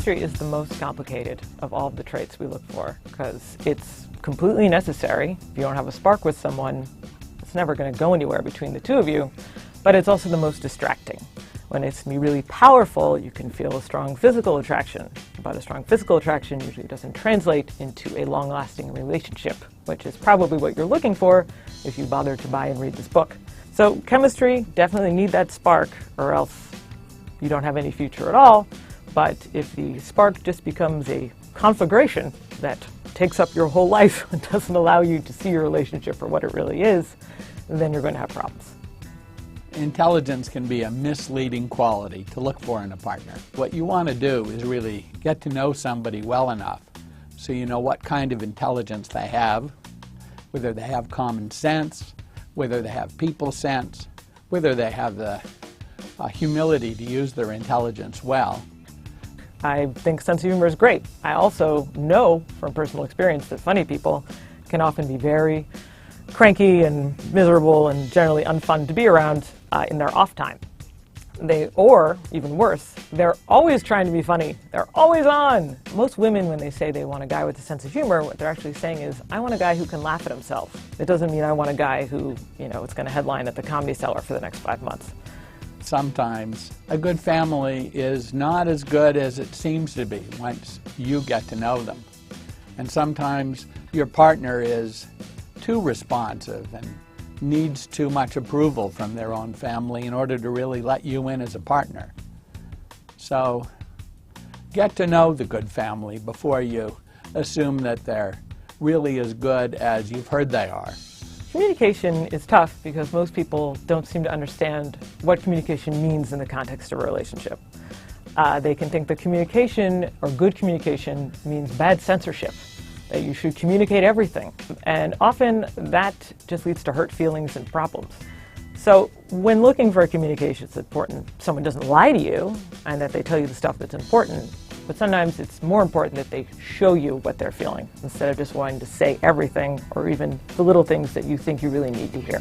Chemistry is the most complicated of all of the traits we look for because it's completely necessary. If you don't have a spark with someone, it's never going to go anywhere between the two of you, but it's also the most distracting. When it's really powerful, you can feel a strong physical attraction, but a strong physical attraction usually doesn't translate into a long-lasting relationship, which is probably what you're looking for if you bother to buy and read this book. So chemistry, definitely need that spark, or else you don't have any future at all. But if the spark just becomes a conflagration that takes up your whole life and doesn't allow you to see your relationship for what it really is, then you're going to have problems. Intelligence can be a misleading quality to look for in a partner. What you want to do is really get to know somebody well enough so you know what kind of intelligence they have, whether they have common sense, whether they have people sense, whether they have the humility to use their intelligence well. I think sense of humor is great. I also know from personal experience that funny people can often be very cranky and miserable and generally unfun to be around in their off time. Or, even worse, they're always trying to be funny. They're always on. Most women, when they say they want a guy with a sense of humor, what they're actually saying is, I want a guy who can laugh at himself. It doesn't mean I want a guy who, is going to headline at the Comedy Cellar for the next 5 months. Sometimes a good family is not as good as it seems to be once you get to know them. And sometimes your partner is too responsive and needs too much approval from their own family in order to really let you in as a partner. So get to know the good family before you assume that they're really as good as you've heard they are. Communication is tough because most people don't seem to understand what communication means in the context of a relationship. They can think that communication, or good communication, means bad censorship, that you should communicate everything. And often that just leads to hurt feelings and problems. So when looking for a communication, it's important someone doesn't lie to you and that they tell you the stuff that's important. But sometimes it's more important that they show you what they're feeling instead of just wanting to say everything or even the little things that you think you really need to hear.